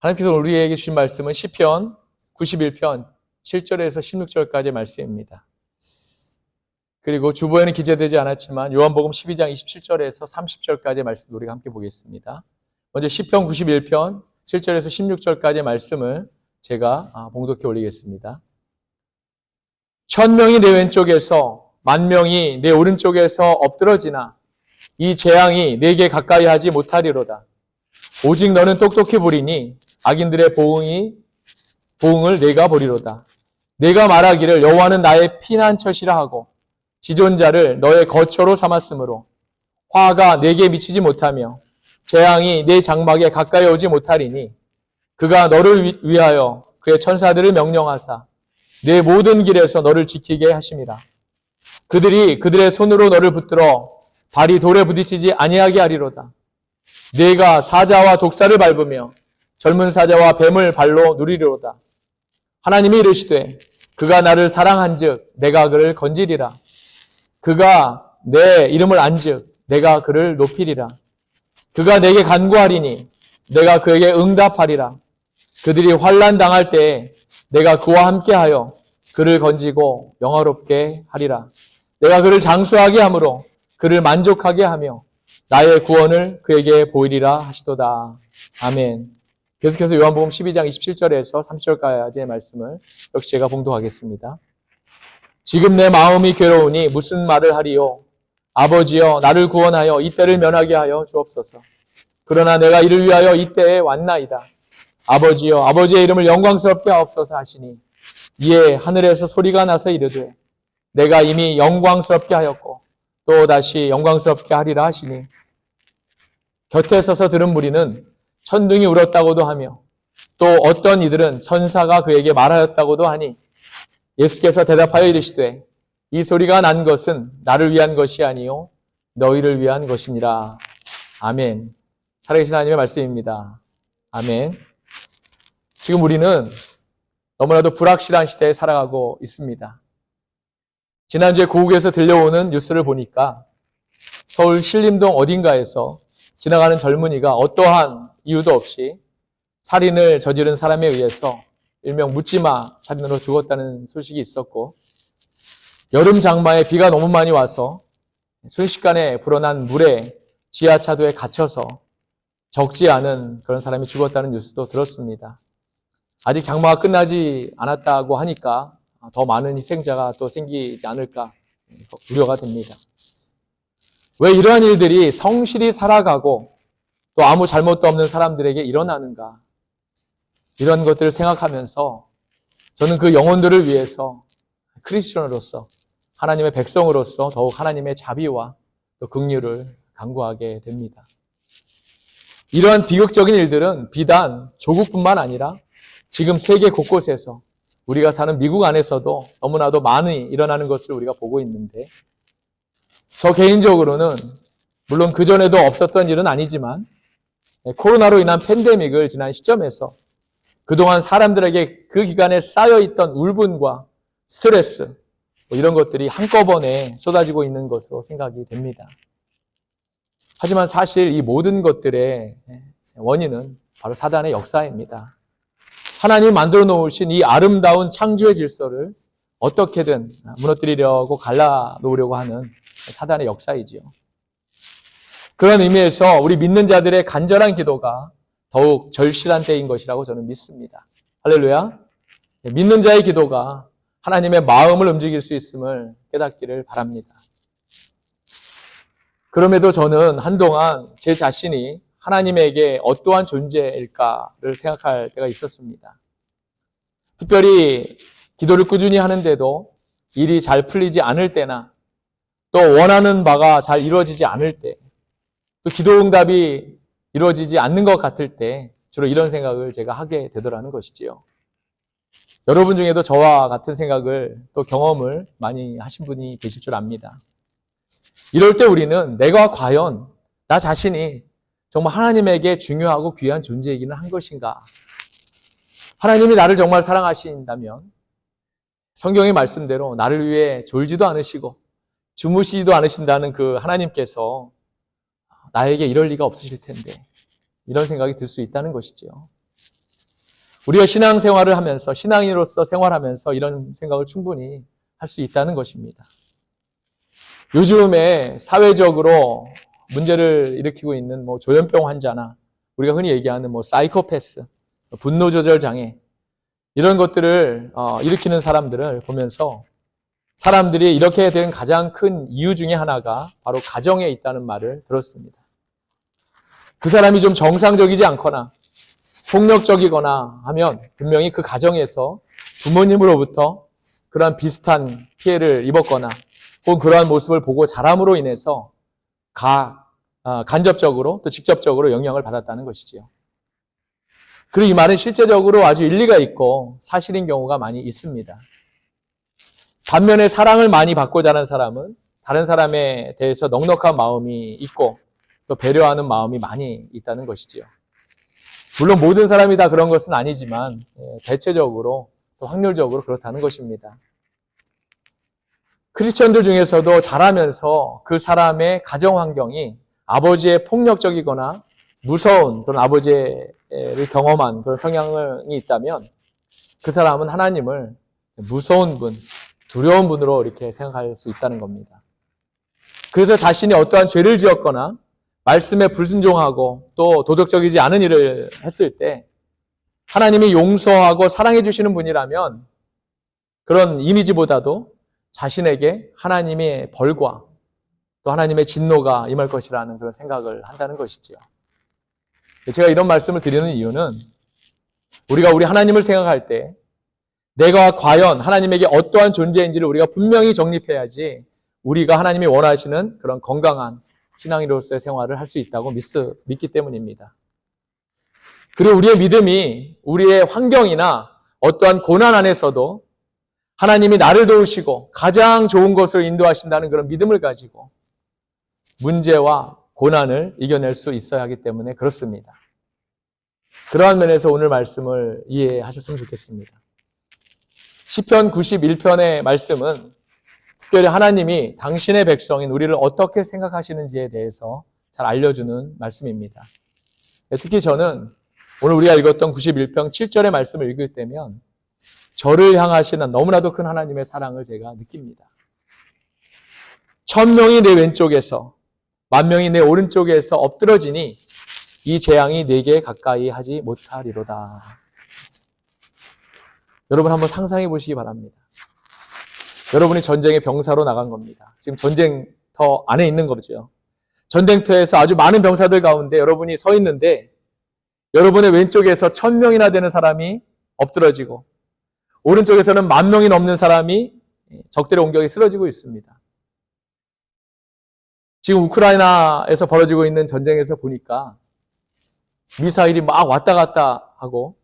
하나님께서 우리에게 주신 말씀은 시편 91편 7절에서 16절까지의 말씀입니다. 그리고 주보에는 기재되지 않았지만 요한복음 12장 27절에서 30절까지의 말씀도 우리가 함께 보겠습니다. 먼저 시편 91편 7절에서 16절까지의 말씀을 제가 봉독해 올리겠습니다. 1000명이 내 왼쪽에서 10,000명이 내 오른쪽에서 엎드러지나 이 재앙이 내게 가까이 하지 못하리로다. 오직 너는 똑똑히 보리니 악인들의 보응을 내가 보리로다. 내가 말하기를 여호와는 나의 피난처시라 하고 지존자를 너의 거처로 삼았으므로 화가 내게 미치지 못하며 재앙이 내 장막에 가까이 오지 못하리니 그가 너를 위하여 그의 천사들을 명령하사 내 모든 길에서 너를 지키게 하심이라. 그들이 그들의 손으로 너를 붙들어 발이 돌에 부딪히지 아니하게 하리로다. 내가 사자와 독사를 밟으며 젊은 사자와 뱀을 발로 누리리로다. 하나님이 이르시되 그가 나를 사랑한즉 내가 그를 건지리라. 그가 내 이름을 안즉 내가 그를 높이리라. 그가 내게 간구하리니 내가 그에게 응답하리라. 그들이 환난 당할 때에 내가 그와 함께하여 그를 건지고 영화롭게 하리라. 내가 그를 장수하게 함으로 그를 만족하게 하며 나의 구원을 그에게 보이리라 하시도다. 아멘. 계속해서 요한복음 12장 27절에서 30절까지의 말씀을 역시 제가 봉독하겠습니다. 지금 내 마음이 괴로우니 무슨 말을 하리요? 아버지여 나를 구원하여 이때를 면하게 하여 주옵소서. 그러나 내가 이를 위하여 이때에 왔나이다. 아버지여 아버지의 이름을 영광스럽게 하옵소서 하시니 이에 하늘에서 소리가 나서 이르되 내가 이미 영광스럽게 하였고 또 다시 영광스럽게 하리라 하시니 곁에 서서 들은 무리는 천둥이 울었다고도 하며 또 어떤 이들은 천사가 그에게 말하였다고도 하니 예수께서 대답하여 이르시되 이 소리가 난 것은 나를 위한 것이 아니요 너희를 위한 것이니라. 아멘. 살아계신 하나님의 말씀입니다. 아멘. 지금 우리는 너무나도 불확실한 시대에 살아가고 있습니다. 지난주에 고국에서 들려오는 뉴스를 보니까 서울 신림동 어딘가에서 지나가는 젊은이가 어떠한 이유도 없이 살인을 저지른 사람에 의해서 일명 묻지마 살인으로 죽었다는 소식이 있었고, 여름 장마에 비가 너무 많이 와서 순식간에 불어난 물에 지하차도에 갇혀서 적지 않은 그런 사람이 죽었다는 뉴스도 들었습니다. 아직 장마가 끝나지 않았다고 하니까 더 많은 희생자가 또 생기지 않을까 우려가 됩니다. 왜 이러한 일들이 성실히 살아가고 또 아무 잘못도 없는 사람들에게 일어나는가? 이런 것들을 생각하면서 저는 그 영혼들을 위해서 크리스천으로서 하나님의 백성으로서 더욱 하나님의 자비와 또 긍휼을 간구하게 됩니다. 이러한 비극적인 일들은 비단 조국뿐만 아니라 지금 세계 곳곳에서 우리가 사는 미국 안에서도 너무나도 많이 일어나는 것을 우리가 보고 있는데, 저 개인적으로는 물론 그전에도 없었던 일은 아니지만 코로나로 인한 팬데믹을 지난 시점에서 그동안 사람들에게 그 기간에 쌓여있던 울분과 스트레스 이런 것들이 한꺼번에 쏟아지고 있는 것으로 생각이 됩니다. 하지만 사실 이 모든 것들의 원인은 바로 사단의 역사입니다. 하나님이 만들어 놓으신 이 아름다운 창조의 질서를 어떻게든 무너뜨리려고 갈라놓으려고 하는 사단의 역사이지요. 그런 의미에서 우리 믿는 자들의 간절한 기도가 더욱 절실한 때인 것이라고 저는 믿습니다. 할렐루야. 믿는 자의 기도가 하나님의 마음을 움직일 수 있음을 깨닫기를 바랍니다. 그럼에도 저는 한동안 제 자신이 하나님에게 어떠한 존재일까를 생각할 때가 있었습니다. 특별히 기도를 꾸준히 하는데도 일이 잘 풀리지 않을 때나 또 원하는 바가 잘 이루어지지 않을 때, 또 기도 응답이 이루어지지 않는 것 같을 때 주로 이런 생각을 제가 하게 되더라는 것이지요. 여러분 중에도 저와 같은 생각을 또 경험을 많이 하신 분이 계실 줄 압니다. 이럴 때 우리는 내가 과연 나 자신이 정말 하나님에게 중요하고 귀한 존재이기는 한 것인가? 하나님이 나를 정말 사랑하신다면 성경의 말씀대로 나를 위해 졸지도 않으시고 주무시지도 않으신다는 그 하나님께서 나에게 이럴 리가 없으실 텐데, 이런 생각이 들 수 있다는 것이죠. 우리가 신앙생활을 하면서 신앙인으로서 생활하면서 이런 생각을 충분히 할 수 있다는 것입니다. 요즘에 사회적으로 문제를 일으키고 있는 조현병 환자나 우리가 흔히 얘기하는 사이코패스, 분노 조절 장애 이런 것들을 일으키는 사람들을 보면서 사람들이 이렇게 된 가장 큰 이유 중에 하나가 바로 가정에 있다는 말을 들었습니다. 그 사람이 좀 정상적이지 않거나 폭력적이거나 하면 분명히 그 가정에서 부모님으로부터 그러한 비슷한 피해를 입었거나 혹은 그러한 모습을 보고 자람으로 인해서 간접적으로 또 직접적으로 영향을 받았다는 것이지요. 그리고 이 말은 실제적으로 아주 일리가 있고 사실인 경우가 많이 있습니다. 반면에 사랑을 많이 받고 자란 사람은 다른 사람에 대해서 넉넉한 마음이 있고 또 배려하는 마음이 많이 있다는 것이지요. 물론 모든 사람이 다 그런 것은 아니지만 대체적으로 또 확률적으로 그렇다는 것입니다. 크리스천들 중에서도 자라면서 그 사람의 가정 환경이 아버지의 폭력적이거나 무서운 그런 아버지를 경험한 그런 성향이 있다면 그 사람은 하나님을 무서운 분, 두려운 분으로 이렇게 생각할 수 있다는 겁니다. 그래서 자신이 어떠한 죄를 지었거나 말씀에 불순종하고 또 도덕적이지 않은 일을 했을 때 하나님이 용서하고 사랑해 주시는 분이라면 그런 이미지보다도 자신에게 하나님의 벌과 또 하나님의 진노가 임할 것이라는 그런 생각을 한다는 것이지요. 제가 이런 말씀을 드리는 이유는 우리가 우리 하나님을 생각할 때 내가 과연 하나님에게 어떠한 존재인지를 우리가 분명히 정립해야지 우리가 하나님이 원하시는 그런 건강한 신앙인으로서의 생활을 할 수 있다고 믿기 때문입니다. 그리고 우리의 믿음이 우리의 환경이나 어떠한 고난 안에서도 하나님이 나를 도우시고 가장 좋은 것으로 인도하신다는 그런 믿음을 가지고 문제와 고난을 이겨낼 수 있어야 하기 때문에 그렇습니다. 그러한 면에서 오늘 말씀을 이해하셨으면 좋겠습니다. 시편 91편의 말씀은 특별히 하나님이 당신의 백성인 우리를 어떻게 생각하시는지에 대해서 잘 알려주는 말씀입니다. 특히 저는 오늘 우리가 읽었던 91편 7절의 말씀을 읽을 때면 저를 향하시는 너무나도 큰 하나님의 사랑을 제가 느낍니다. 1000명이 내 왼쪽에서 10,000명이 내 오른쪽에서 엎드러지니 이 재앙이 내게 가까이 하지 못하리로다. 여러분 한번 상상해 보시기 바랍니다. 여러분이 전쟁의 병사로 나간 겁니다. 지금 전쟁터 안에 있는 거죠. 전쟁터에서 아주 많은 병사들 가운데 여러분이 서 있는데 여러분의 왼쪽에서 1000명이나 되는 사람이 엎드러지고 오른쪽에서는 10,000명이 넘는 사람이 적들의 공격에 쓰러지고 있습니다. 지금 우크라이나에서 벌어지고 있는 전쟁에서 보니까 미사일이 막 왔다 갔다 하고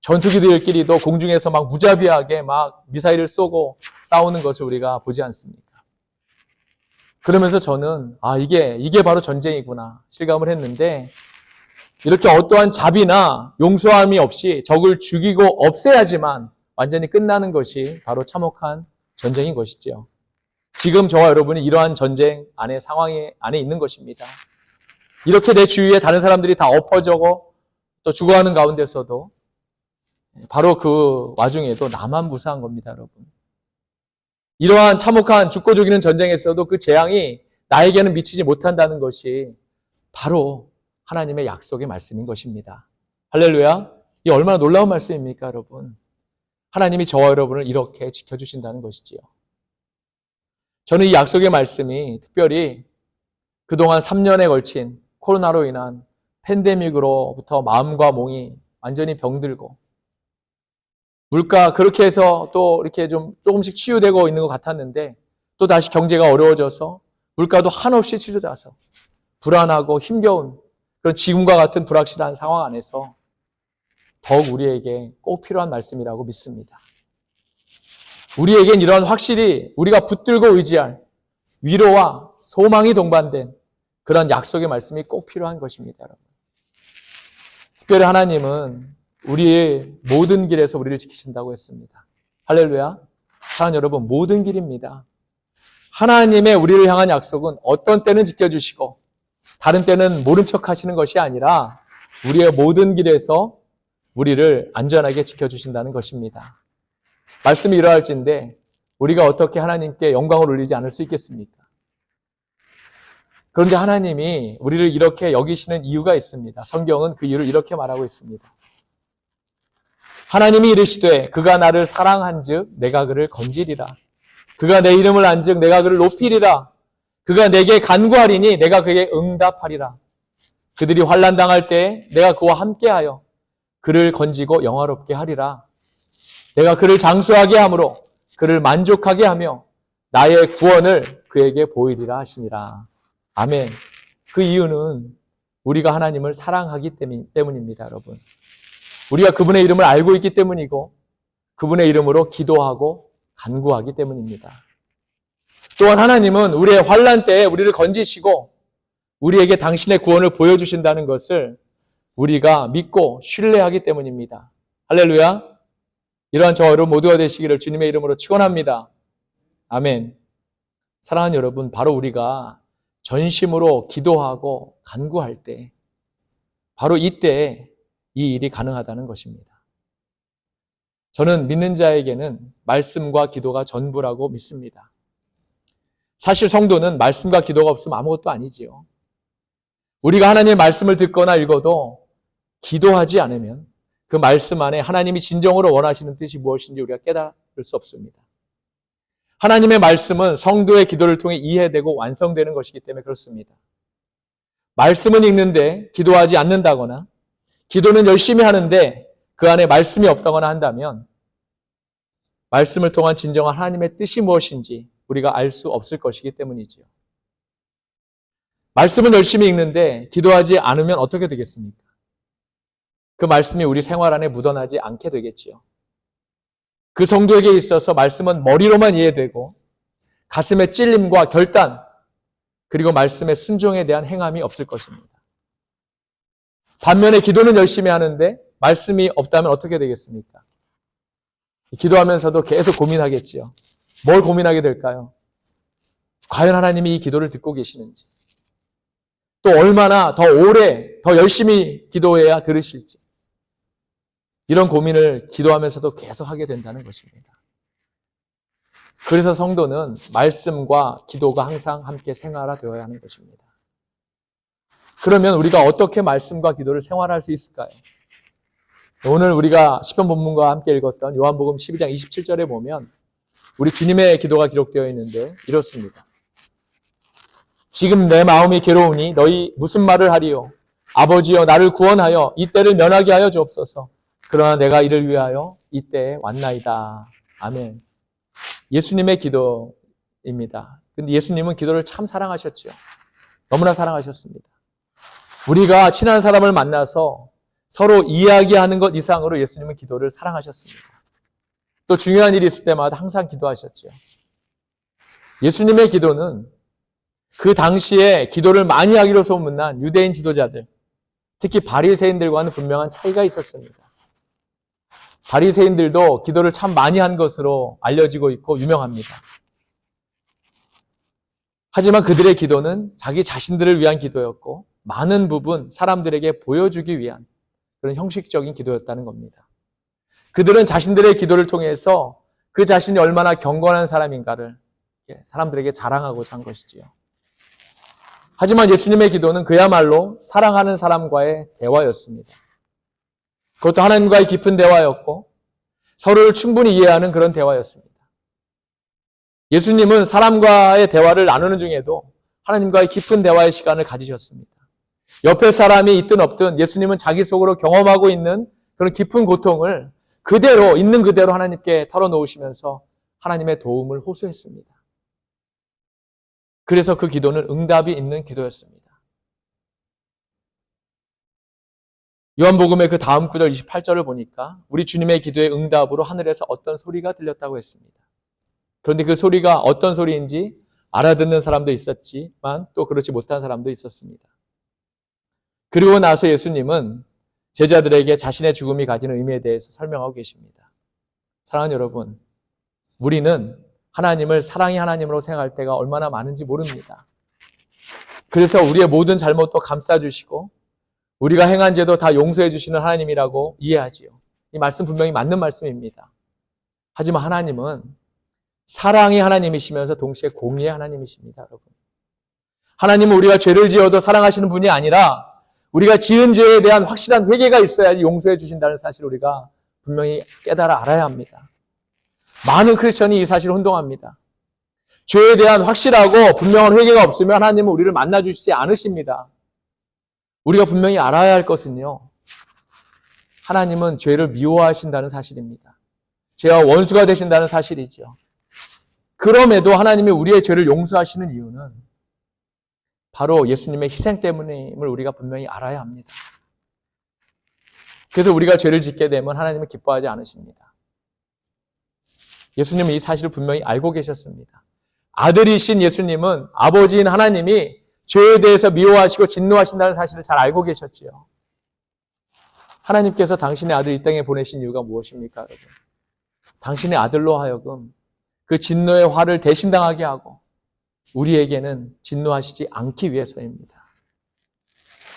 전투기들끼리도 공중에서 막 무자비하게 막 미사일을 쏘고 싸우는 것을 우리가 보지 않습니까? 그러면서 저는 이게 바로 전쟁이구나 실감을 했는데 이렇게 어떠한 자비나 용서함이 없이 적을 죽이고 없애야지만 완전히 끝나는 것이 바로 참혹한 전쟁인 것이죠. 지금 저와 여러분이 이러한 전쟁 상황 안에 있는 것입니다. 이렇게 내 주위에 다른 사람들이 다 엎어져고 또 죽어가는 가운데서도 바로 그 와중에도 나만 무사한 겁니다, 여러분. 이러한 참혹한 죽고 죽이는 전쟁에서도 그 재앙이 나에게는 미치지 못한다는 것이 바로 하나님의 약속의 말씀인 것입니다. 할렐루야. 이 얼마나 놀라운 말씀입니까, 여러분. 하나님이 저와 여러분을 이렇게 지켜주신다는 것이지요. 저는 이 약속의 말씀이 특별히 그동안 3년에 걸친 코로나로 인한 팬데믹으로부터 마음과 몸이 완전히 병들고 물가 그렇게 해서 또 이렇게 좀 조금씩 치유되고 있는 것 같았는데 또 다시 경제가 어려워져서 물가도 한없이 치솟아서 불안하고 힘겨운 그런 지금과 같은 불확실한 상황 안에서 더욱 우리에게 꼭 필요한 말씀이라고 믿습니다. 우리에겐 이런 확실히 우리가 붙들고 의지할 위로와 소망이 동반된 그런 약속의 말씀이 꼭 필요한 것입니다, 여러분. 특별히 하나님은 우리의 모든 길에서 우리를 지키신다고 했습니다. 할렐루야. 사랑하는 여러분, 모든 길입니다. 하나님의 우리를 향한 약속은 어떤 때는 지켜주시고 다른 때는 모른 척 하시는 것이 아니라 우리의 모든 길에서 우리를 안전하게 지켜주신다는 것입니다. 말씀이 이러할진데 우리가 어떻게 하나님께 영광을 올리지 않을 수 있겠습니까? 그런데 하나님이 우리를 이렇게 여기시는 이유가 있습니다. 성경은 그 이유를 이렇게 말하고 있습니다. 하나님이 이르시되 그가 나를 사랑한즉 내가 그를 건지리라. 그가 내 이름을 안즉 내가 그를 높이리라. 그가 내게 간구하리니 내가 그에게 응답하리라. 그들이 환난 당할 때 내가 그와 함께하여 그를 건지고 영화롭게 하리라. 내가 그를 장수하게 함으로 그를 만족하게 하며 나의 구원을 그에게 보이리라 하시니라. 아멘. 그 이유는 우리가 하나님을 사랑하기 때문입니다, 여러분. 우리가 그분의 이름을 알고 있기 때문이고 그분의 이름으로 기도하고 간구하기 때문입니다. 또한 하나님은 우리의 환난 때에 우리를 건지시고 우리에게 당신의 구원을 보여주신다는 것을 우리가 믿고 신뢰하기 때문입니다. 할렐루야. 이러한 저와 여러분 모두가 되시기를 주님의 이름으로 축원합니다. 아멘. 사랑하는 여러분, 바로 우리가 전심으로 기도하고 간구할 때 바로 이때 이 일이 가능하다는 것입니다. 저는 믿는 자에게는 말씀과 기도가 전부라고 믿습니다. 사실 성도는 말씀과 기도가 없으면 아무것도 아니지요. 우리가 하나님의 말씀을 듣거나 읽어도 기도하지 않으면 그 말씀 안에 하나님이 진정으로 원하시는 뜻이 무엇인지 우리가 깨달을 수 없습니다. 하나님의 말씀은 성도의 기도를 통해 이해되고 완성되는 것이기 때문에 그렇습니다. 말씀은 읽는데 기도하지 않는다거나 기도는 열심히 하는데 그 안에 말씀이 없다거나 한다면 말씀을 통한 진정한 하나님의 뜻이 무엇인지 우리가 알 수 없을 것이기 때문이지요. 말씀은 열심히 읽는데 기도하지 않으면 어떻게 되겠습니까? 그 말씀이 우리 생활 안에 묻어나지 않게 되겠지요. 그 성도에게 있어서 말씀은 머리로만 이해되고 가슴의 찔림과 결단 그리고 말씀의 순종에 대한 행함이 없을 것입니다. 반면에 기도는 열심히 하는데 말씀이 없다면 어떻게 되겠습니까? 기도하면서도 계속 고민하겠지요. 뭘 고민하게 될까요? 과연 하나님이 이 기도를 듣고 계시는지, 또 얼마나 더 오래, 더 열심히 기도해야 들으실지, 이런 고민을 기도하면서도 계속 하게 된다는 것입니다. 그래서 성도는 말씀과 기도가 항상 함께 생활화되어야 하는 것입니다. 그러면 우리가 어떻게 말씀과 기도를 생활할 수 있을까요? 오늘 우리가 시편 본문과 함께 읽었던 요한복음 12장 27절에 보면 우리 주님의 기도가 기록되어 있는데 이렇습니다. 지금 내 마음이 괴로우니 너희 무슨 말을 하리요? 아버지여 나를 구원하여 이때를 면하게 하여 주옵소서. 그러나 내가 이를 위하여 이때에 왔나이다. 아멘. 예수님의 기도입니다. 근데 예수님은 기도를 참 사랑하셨죠. 너무나 사랑하셨습니다. 우리가 친한 사람을 만나서 서로 이야기하는 것 이상으로 예수님은 기도를 사랑하셨습니다. 또 중요한 일이 있을 때마다 항상 기도하셨죠. 예수님의 기도는 그 당시에 기도를 많이 하기로 소문난 유대인 지도자들, 특히 바리새인들과는 분명한 차이가 있었습니다. 바리새인들도 기도를 참 많이 한 것으로 알려지고 있고 유명합니다. 하지만 그들의 기도는 자기 자신들을 위한 기도였고 많은 부분 사람들에게 보여주기 위한 그런 형식적인 기도였다는 겁니다. 그들은 자신들의 기도를 통해서 그 자신이 얼마나 경건한 사람인가를 사람들에게 자랑하고자 한 것이지요. 하지만 예수님의 기도는 그야말로 사랑하는 사람과의 대화였습니다. 그것도 하나님과의 깊은 대화였고 서로를 충분히 이해하는 그런 대화였습니다. 예수님은 사람과의 대화를 나누는 중에도 하나님과의 깊은 대화의 시간을 가지셨습니다. 옆에 사람이 있든 없든 예수님은 자기 속으로 경험하고 있는 그런 깊은 고통을 그대로 있는 그대로 하나님께 털어놓으시면서 하나님의 도움을 호소했습니다. 그래서 그 기도는 응답이 있는 기도였습니다. 요한복음의 그 다음 구절 28절을 보니까 우리 주님의 기도의 응답으로 하늘에서 어떤 소리가 들렸다고 했습니다. 그런데 그 소리가 어떤 소리인지 알아듣는 사람도 있었지만 또 그렇지 못한 사람도 있었습니다. 그리고 나서 예수님은 제자들에게 자신의 죽음이 가지는 의미에 대해서 설명하고 계십니다. 사랑하는 여러분, 우리는 하나님을 사랑의 하나님으로 생각할 때가 얼마나 많은지 모릅니다. 그래서 우리의 모든 잘못도 감싸주시고 우리가 행한 죄도 다 용서해 주시는 하나님이라고 이해하지요. 이 말씀 분명히 맞는 말씀입니다. 하지만 하나님은 사랑의 하나님이시면서 동시에 공의의 하나님이십니다, 여러분. 하나님은 우리가 죄를 지어도 사랑하시는 분이 아니라 우리가 지은 죄에 대한 확실한 회개가 있어야지 용서해 주신다는 사실을 우리가 분명히 깨달아 알아야 합니다. 많은 크리스천이 이 사실을 혼동합니다. 죄에 대한 확실하고 분명한 회개가 없으면 하나님은 우리를 만나주시지 않으십니다. 우리가 분명히 알아야 할 것은요, 하나님은 죄를 미워하신다는 사실입니다. 죄와 원수가 되신다는 사실이죠. 그럼에도 하나님이 우리의 죄를 용서하시는 이유는 바로 예수님의 희생 때문임을 우리가 분명히 알아야 합니다. 그래서 우리가 죄를 짓게 되면 하나님은 기뻐하지 않으십니다. 예수님은 이 사실을 분명히 알고 계셨습니다. 아들이신 예수님은 아버지인 하나님이 죄에 대해서 미워하시고 진노하신다는 사실을 잘 알고 계셨지요. 하나님께서 당신의 아들 이 땅에 보내신 이유가 무엇입니까, 여러분? 당신의 아들로 하여금 그 진노의 화를 대신당하게 하고 우리에게는 진노하시지 않기 위해서입니다.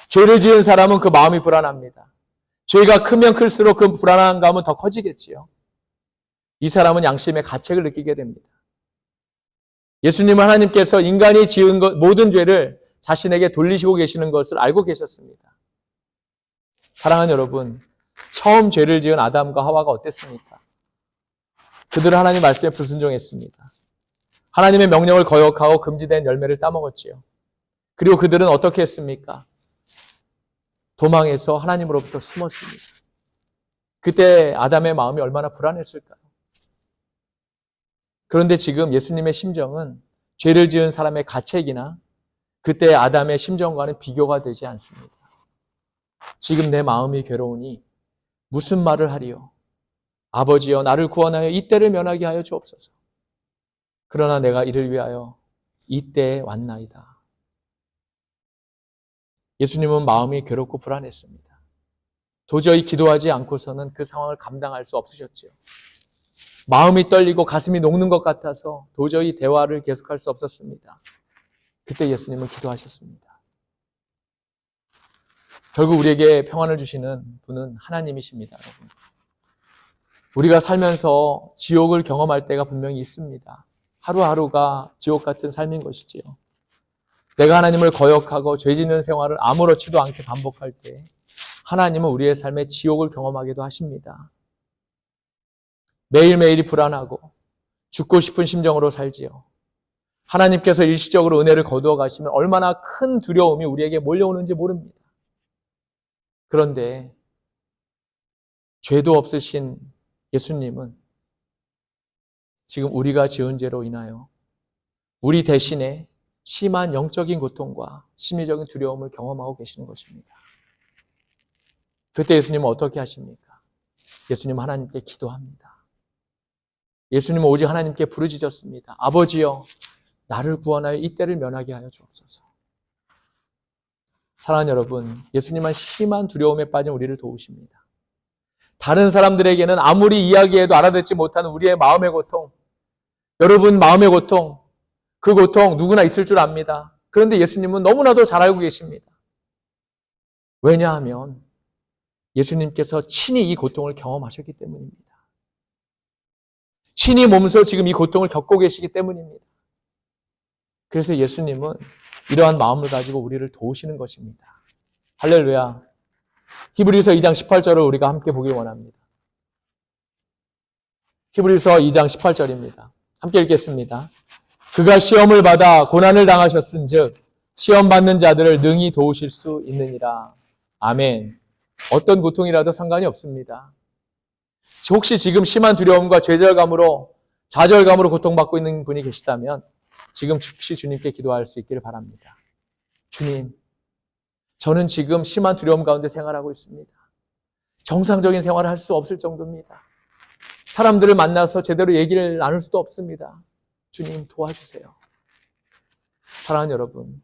죄를 지은 사람은 그 마음이 불안합니다. 죄가 크면 클수록 그 불안한 감은 더 커지겠지요. 이 사람은 양심의 가책을 느끼게 됩니다. 예수님은 하나님께서 인간이 지은 모든 죄를 자신에게 돌리시고 계시는 것을 알고 계셨습니다. 사랑하는 여러분, 처음 죄를 지은 아담과 하와가 어땠습니까? 그들은 하나님 말씀에 불순종했습니다. 하나님의 명령을 거역하고 금지된 열매를 따먹었지요. 그리고 그들은 어떻게 했습니까? 도망해서 하나님으로부터 숨었습니다. 그때 아담의 마음이 얼마나 불안했을까요? 그런데 지금 예수님의 심정은 죄를 지은 사람의 가책이나 그때 아담의 심정과는 비교가 되지 않습니다. 지금 내 마음이 괴로우니 무슨 말을 하리요? 아버지여, 나를 구원하여 이 때를 면하게 하여 주옵소서. 그러나 내가 이를 위하여 이 때에 왔나이다. 예수님은 마음이 괴롭고 불안했습니다. 도저히 기도하지 않고서는 그 상황을 감당할 수 없으셨지요. 마음이 떨리고 가슴이 녹는 것 같아서 도저히 대화를 계속할 수 없었습니다. 그때 예수님은 기도하셨습니다. 결국 우리에게 평안을 주시는 분은 하나님이십니다, 여러분. 우리가 살면서 지옥을 경험할 때가 분명히 있습니다. 하루하루가 지옥 같은 삶인 것이지요. 내가 하나님을 거역하고 죄 짓는 생활을 아무렇지도 않게 반복할 때 하나님은 우리의 삶에 지옥을 경험하기도 하십니다. 매일매일이 불안하고 죽고 싶은 심정으로 살지요. 하나님께서 일시적으로 은혜를 거두어 가시면 얼마나 큰 두려움이 우리에게 몰려오는지 모릅니다. 그런데 죄도 없으신 예수님은 지금 우리가 지은 죄로 인하여 우리 대신에 심한 영적인 고통과 심리적인 두려움을 경험하고 계시는 것입니다. 그때 예수님은 어떻게 하십니까? 예수님은 하나님께 기도합니다. 예수님은 오직 하나님께 부르짖었습니다. 아버지여, 나를 구원하여 이 때를 면하게 하여 주옵소서. 사랑하는 여러분, 예수님은 심한 두려움에 빠진 우리를 도우십니다. 다른 사람들에게는 아무리 이야기해도 알아듣지 못하는 우리의 마음의 고통, 여러분 마음의 고통, 그 고통 누구나 있을 줄 압니다. 그런데 예수님은 너무나도 잘 알고 계십니다. 왜냐하면 예수님께서 친히 이 고통을 경험하셨기 때문입니다. 친히 몸소 지금 이 고통을 겪고 계시기 때문입니다. 그래서 예수님은 이러한 마음을 가지고 우리를 도우시는 것입니다. 할렐루야. 히브리서 2장 18절을 우리가 함께 보길 원합니다. 히브리서 2장 18절입니다. 함께 읽겠습니다. 그가 시험을 받아 고난을 당하셨은즉 시험 받는 자들을 능히 도우실 수 있느니라. 아멘. 어떤 고통이라도 상관이 없습니다. 혹시 지금 심한 두려움과 좌절감으로 고통받고 있는 분이 계시다면 지금 즉시 주님께 기도할 수 있기를 바랍니다. 주님, 저는 지금 심한 두려움 가운데 생활하고 있습니다. 정상적인 생활을 할 수 없을 정도입니다. 사람들을 만나서 제대로 얘기를 나눌 수도 없습니다. 주님 도와주세요. 사랑하는 여러분,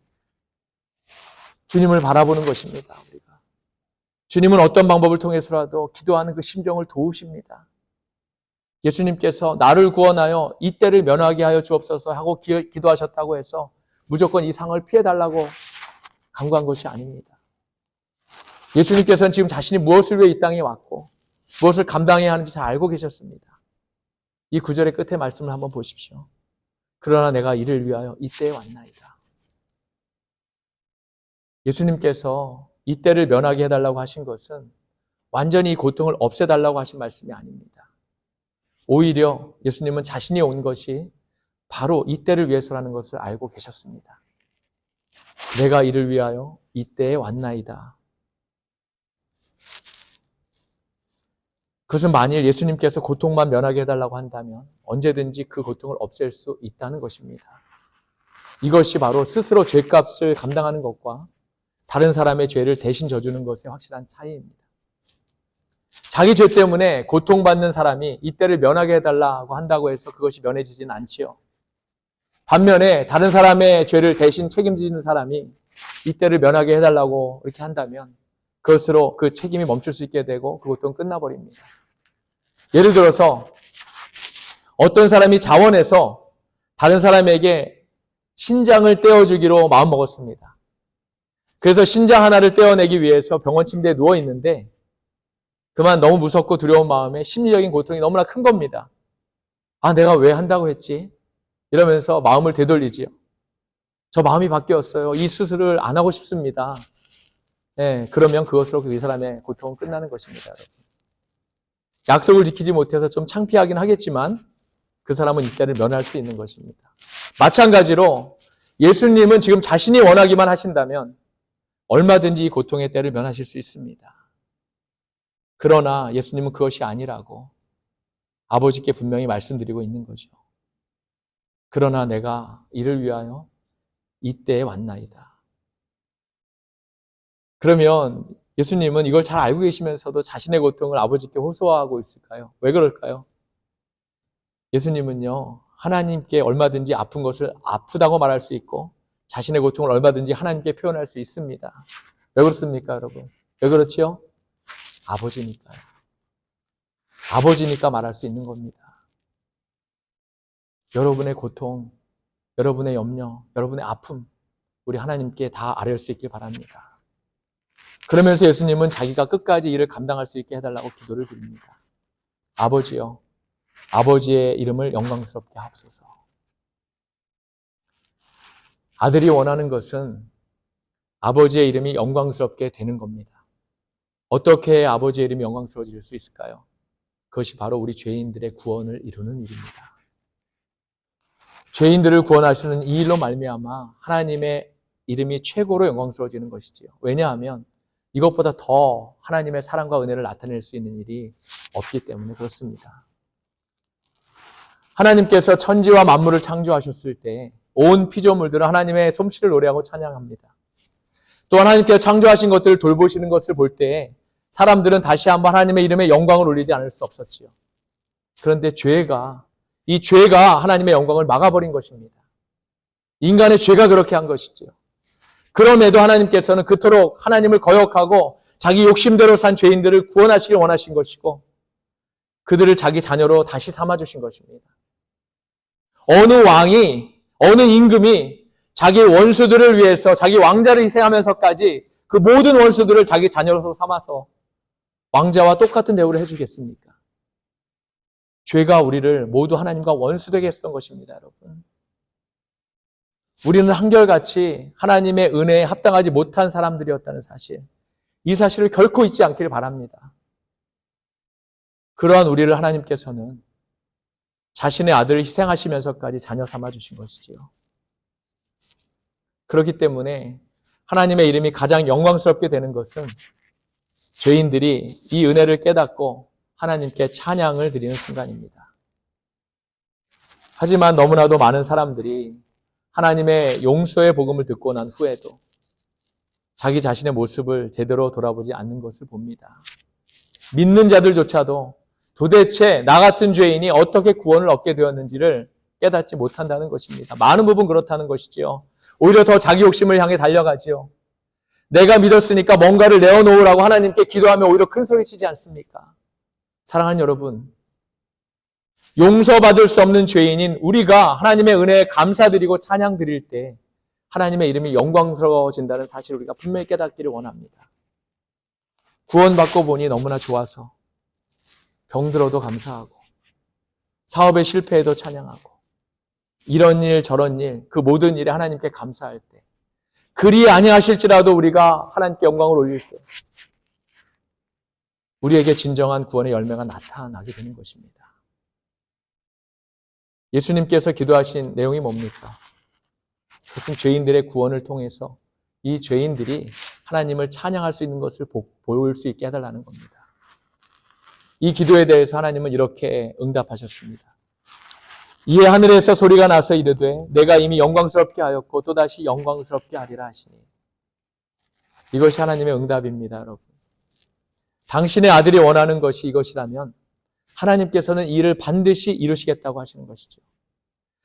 주님을 바라보는 것입니다. 우리가 주님은 어떤 방법을 통해서라도 기도하는 그 심정을 도우십니다. 예수님께서 나를 구원하여 이 때를 면하게 하여 주옵소서 하고 기도하셨다고 해서 무조건 이 상을 피해달라고 간구한 것이 아닙니다. 예수님께서는 지금 자신이 무엇을 위해 이 땅에 왔고 무엇을 감당해야 하는지 잘 알고 계셨습니다. 이 구절의 끝에 말씀을 한번 보십시오. 그러나 내가 이를 위하여 이때에 왔나이다. 예수님께서 이때를 면하게 해달라고 하신 것은 완전히 이 고통을 없애달라고 하신 말씀이 아닙니다. 오히려 예수님은 자신이 온 것이 바로 이때를 위해서라는 것을 알고 계셨습니다. 내가 이를 위하여 이때에 왔나이다. 그것은 만일 예수님께서 고통만 면하게 해달라고 한다면 언제든지 그 고통을 없앨 수 있다는 것입니다. 이것이 바로 스스로 죄값을 감당하는 것과 다른 사람의 죄를 대신 져주는 것의 확실한 차이입니다. 자기 죄 때문에 고통받는 사람이 이때를 면하게 해달라고 한다고 해서 그것이 면해지지는 않지요. 반면에 다른 사람의 죄를 대신 책임지는 사람이 이때를 면하게 해달라고 이렇게 한다면 그것으로 그 책임이 멈출 수 있게 되고 그 고통은 끝나버립니다. 예를 들어서 어떤 사람이 자원해서 다른 사람에게 신장을 떼어주기로 마음먹었습니다. 그래서 신장 하나를 떼어내기 위해서 병원 침대에 누워 있는데 그만 너무 무섭고 두려운 마음에 심리적인 고통이 너무나 큰 겁니다. 아, 내가 왜 한다고 했지? 이러면서 마음을 되돌리지요. 저 마음이 바뀌었어요. 이 수술을 안 하고 싶습니다. 네, 그러면 그것으로 그 사람의 고통은 끝나는 것입니다. 여러분. 약속을 지키지 못해서 좀 창피하긴 하겠지만 그 사람은 이때를 면할 수 있는 것입니다. 마찬가지로 예수님은 지금 자신이 원하기만 하신다면 얼마든지 이 고통의 때를 면하실 수 있습니다. 그러나 예수님은 그것이 아니라고 아버지께 분명히 말씀드리고 있는 거죠. 그러나 내가 이를 위하여 이때에 왔나이다. 그러면 예수님은 이걸 잘 알고 계시면서도 자신의 고통을 아버지께 호소하고 있을까요? 왜 그럴까요? 예수님은요, 하나님께 얼마든지 아픈 것을 아프다고 말할 수 있고 자신의 고통을 얼마든지 하나님께 표현할 수 있습니다. 왜 그렇습니까, 여러분? 왜 그렇지요? 아버지니까요. 아버지니까 말할 수 있는 겁니다. 여러분의 고통, 여러분의 염려, 여러분의 아픔, 우리 하나님께 다 아뢰을 수 있길 바랍니다. 그러면서 예수님은 자기가 끝까지 이를 감당할 수 있게 해달라고 기도를 드립니다. 아버지요, 아버지의 이름을 영광스럽게 하옵소서. 아들이 원하는 것은 아버지의 이름이 영광스럽게 되는 겁니다. 어떻게 아버지의 이름이 영광스러워질 수 있을까요? 그것이 바로 우리 죄인들의 구원을 이루는 일입니다. 죄인들을 구원하시는 이 일로 말미암아 하나님의 이름이 최고로 영광스러워지는 것이지요. 왜냐하면 이것보다 더 하나님의 사랑과 은혜를 나타낼 수 있는 일이 없기 때문에 그렇습니다. 하나님께서 천지와 만물을 창조하셨을 때 온 피조물들은 하나님의 솜씨를 노래하고 찬양합니다. 또 하나님께서 창조하신 것들을 돌보시는 것을 볼 때 사람들은 다시 한번 하나님의 이름에 영광을 올리지 않을 수 없었지요. 그런데 이 죄가 하나님의 영광을 막아버린 것입니다. 인간의 죄가 그렇게 한 것이지요. 그럼에도 하나님께서는 그토록 하나님을 거역하고 자기 욕심대로 산 죄인들을 구원하시길 원하신 것이고 그들을 자기 자녀로 다시 삼아주신 것입니다. 어느 왕이, 어느 임금이 자기 원수들을 위해서 자기 왕자를 희생하면서까지 그 모든 원수들을 자기 자녀로 삼아서 왕자와 똑같은 대우를 해주겠습니까? 죄가 우리를 모두 하나님과 원수되게 했던 것입니다, 여러분. 우리는 한결같이 하나님의 은혜에 합당하지 못한 사람들이었다는 사실, 이 사실을 결코 잊지 않기를 바랍니다. 그러한 우리를 하나님께서는 자신의 아들을 희생하시면서까지 자녀 삼아주신 것이지요. 그렇기 때문에 하나님의 이름이 가장 영광스럽게 되는 것은 죄인들이 이 은혜를 깨닫고 하나님께 찬양을 드리는 순간입니다. 하지만 너무나도 많은 사람들이 하나님의 용서의 복음을 듣고 난 후에도 자기 자신의 모습을 제대로 돌아보지 않는 것을 봅니다. 믿는 자들조차도 도대체 나 같은 죄인이 어떻게 구원을 얻게 되었는지를 깨닫지 못한다는 것입니다. 많은 부분 그렇다는 것이지요. 오히려 더 자기 욕심을 향해 달려가지요. 내가 믿었으니까 뭔가를 내어놓으라고 하나님께 기도하면 오히려 큰 소리 치지 않습니까? 사랑하는 여러분, 용서받을 수 없는 죄인인 우리가 하나님의 은혜에 감사드리고 찬양 드릴 때 하나님의 이름이 영광스러워진다는 사실을 우리가 분명히 깨닫기를 원합니다. 구원받고 보니 너무나 좋아서 병들어도 감사하고 사업에 실패해도 찬양하고 이런 일 저런 일 그 모든 일에 하나님께 감사할 때 그리 아니하실지라도 우리가 하나님께 영광을 올릴 때 우리에게 진정한 구원의 열매가 나타나게 되는 것입니다. 예수님께서 기도하신 내용이 뭡니까? 그것은 죄인들의 구원을 통해서 이 죄인들이 하나님을 찬양할 수 있는 것을 보일 수 있게 해달라는 겁니다. 이 기도에 대해서 하나님은 이렇게 응답하셨습니다. 이에 하늘에서 소리가 나서 이르되 내가 이미 영광스럽게 하였고 또다시 영광스럽게 하리라 하시니. 이것이 하나님의 응답입니다, 여러분. 당신의 아들이 원하는 것이 이것이라면 하나님께서는 이 일을 반드시 이루시겠다고 하시는 것이죠.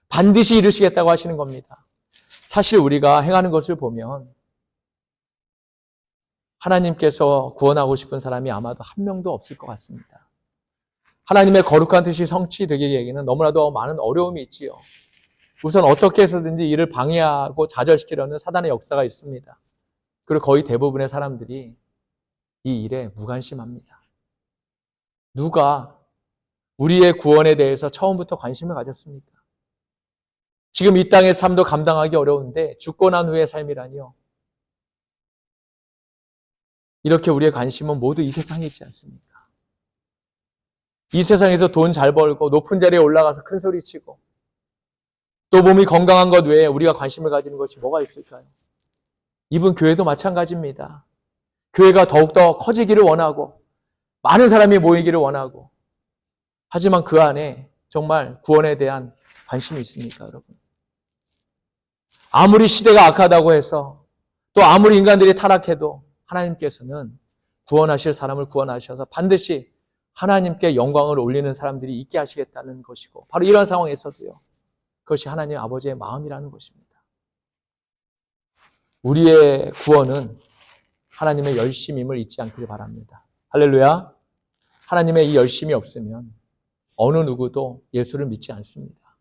반드시 이루시겠다고 하시는 겁니다. 사실 우리가 행하는 것을 보면 하나님께서 구원하고 싶은 사람이 아마도 한 명도 없을 것 같습니다. 하나님의 거룩한 뜻이 성취되기에는 너무나도 많은 어려움이 있지요. 우선 어떻게 해서든지 이를 방해하고 좌절시키려는 사단의 역사가 있습니다. 그리고 거의 대부분의 사람들이 이 일에 무관심합니다. 누가 우리의 구원에 대해서 처음부터 관심을 가졌습니까? 지금 이 땅의 삶도 감당하기 어려운데 죽고 난 후의 삶이라니요. 이렇게 우리의 관심은 모두 이 세상에 있지 않습니까? 이 세상에서 돈 잘 벌고 높은 자리에 올라가서 큰 소리 치고 또 몸이 건강한 것 외에 우리가 관심을 가지는 것이 뭐가 있을까요? 이분 교회도 마찬가지입니다. 교회가 더욱더 커지기를 원하고 많은 사람이 모이기를 원하고 하지만 그 안에 정말 구원에 대한 관심이 있습니까, 여러분? 아무리 시대가 악하다고 해서 또 아무리 인간들이 타락해도 하나님께서는 구원하실 사람을 구원하셔서 반드시 하나님께 영광을 올리는 사람들이 있게 하시겠다는 것이고 바로 이런 상황에서도요. 그것이 하나님 아버지의 마음이라는 것입니다. 우리의 구원은 하나님의 열심임을 잊지 않기를 바랍니다. 할렐루야. 하나님의 이 열심이 없으면 어느 누구도 예수를 믿지 않습니다.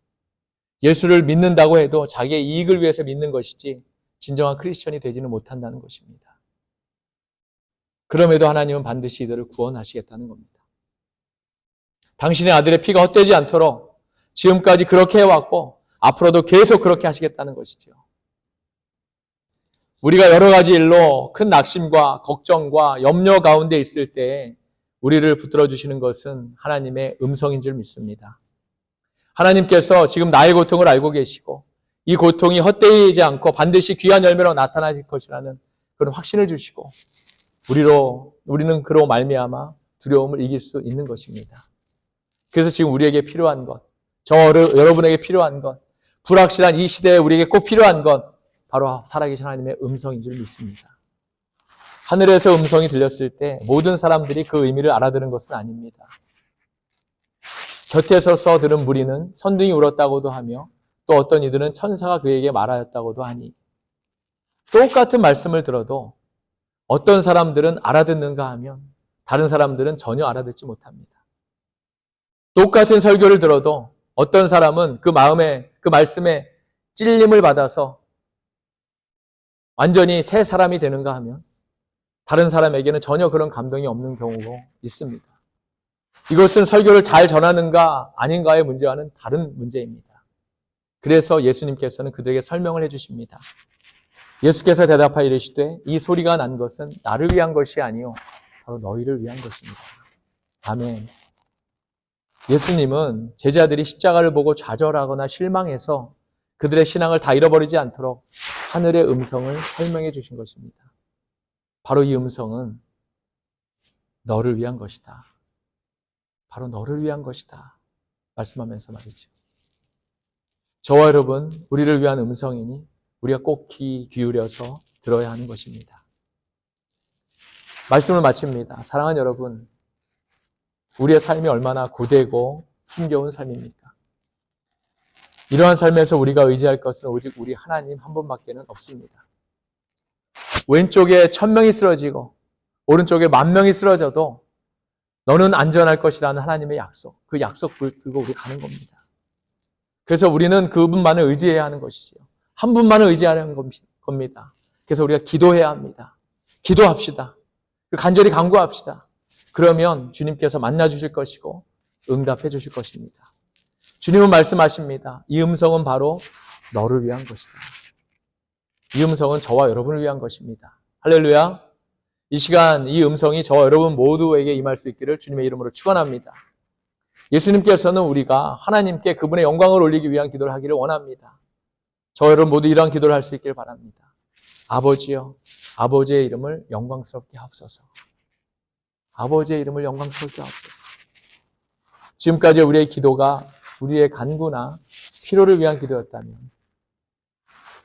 예수를 믿는다고 해도 자기의 이익을 위해서 믿는 것이지 진정한 크리스천이 되지는 못한다는 것입니다. 그럼에도 하나님은 반드시 이들을 구원하시겠다는 겁니다. 당신의 아들의 피가 헛되지 않도록 지금까지 그렇게 해왔고 앞으로도 계속 그렇게 하시겠다는 것이죠. 우리가 여러 가지 일로 큰 낙심과 걱정과 염려 가운데 있을 때 우리를 붙들어 주시는 것은 하나님의 음성인 줄 믿습니다. 하나님께서 지금 나의 고통을 알고 계시고 이 고통이 헛되이지 않고 반드시 귀한 열매로 나타나실 것이라는 그런 확신을 주시고 우리는 그로 말미암아 두려움을 이길 수 있는 것입니다. 그래서 지금 우리에게 필요한 것, 여러분에게 필요한 것, 불확실한 이 시대에 우리에게 꼭 필요한 것, 바로 살아계신 하나님의 음성인 줄 믿습니다. 하늘에서 음성이 들렸을 때 모든 사람들이 그 의미를 알아들은 것은 아닙니다. 곁에 서서 들은 무리는 천둥이 울었다고도 하며 또 어떤 이들은 천사가 그에게 말하였다고도 하니 똑같은 말씀을 들어도 어떤 사람들은 알아듣는가 하면 다른 사람들은 전혀 알아듣지 못합니다. 똑같은 설교를 들어도 어떤 사람은 그 말씀에 찔림을 받아서 완전히 새 사람이 되는가 하면 다른 사람에게는 전혀 그런 감동이 없는 경우가 있습니다. 이것은 설교를 잘 전하는가 아닌가의 문제와는 다른 문제입니다. 그래서 예수님께서는 그들에게 설명을 해주십니다. 예수께서 대답하여 이르시되 이 소리가 난 것은 나를 위한 것이 아니요 바로 너희를 위한 것입니다. 아멘. 예수님은 제자들이 십자가를 보고 좌절하거나 실망해서 그들의 신앙을 다 잃어버리지 않도록 하늘의 음성을 설명해 주신 것입니다. 바로 이 음성은 너를 위한 것이다. 바로 너를 위한 것이다. 말씀하면서 말이죠. 저와 여러분, 우리를 위한 음성이니 우리가 꼭 귀 기울여서 들어야 하는 것입니다. 말씀을 마칩니다. 사랑하는 여러분, 우리의 삶이 얼마나 고되고 힘겨운 삶입니까? 이러한 삶에서 우리가 의지할 것은 오직 우리 하나님 한 분밖에는 없습니다. 왼쪽에 1000명이 쓰러지고 오른쪽에 10,000명이 쓰러져도 너는 안전할 것이라는 하나님의 약속, 그 약속 붙들고 우리 가는 겁니다. 그래서 우리는 그분만을 의지해야 하는 것이지요. 한 분만을 의지하는 겁니다. 그래서 우리가 기도해야 합니다. 기도합시다. 간절히 간구합시다. 그러면 주님께서 만나주실 것이고 응답해 주실 것입니다. 주님은 말씀하십니다. 이 음성은 바로 너를 위한 것이다. 이 음성은 저와 여러분을 위한 것입니다. 할렐루야. 이 시간 이 음성이 저와 여러분 모두에게 임할 수 있기를 주님의 이름으로 축원합니다. 예수님께서는 우리가 하나님께 그분의 영광을 올리기 위한 기도를 하기를 원합니다. 저와 여러분 모두 이러한 기도를 할 수 있기를 바랍니다. 아버지여, 아버지의 이름을 영광스럽게 하옵소서. 아버지의 이름을 영광스럽게 하옵소서. 지금까지 우리의 기도가 우리의 간구나 필요를 위한 기도였다면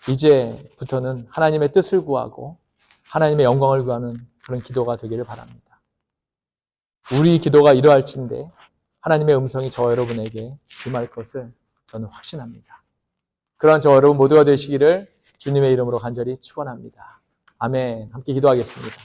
이제부터는 하나님의 뜻을 구하고 하나님의 영광을 구하는 그런 기도가 되기를 바랍니다. 우리 기도가 이러할진대 하나님의 음성이 저와 여러분에게 임할 것을 저는 확신합니다. 그러한 저와 여러분 모두가 되시기를 주님의 이름으로 간절히 축원합니다. 아멘. 함께 기도하겠습니다.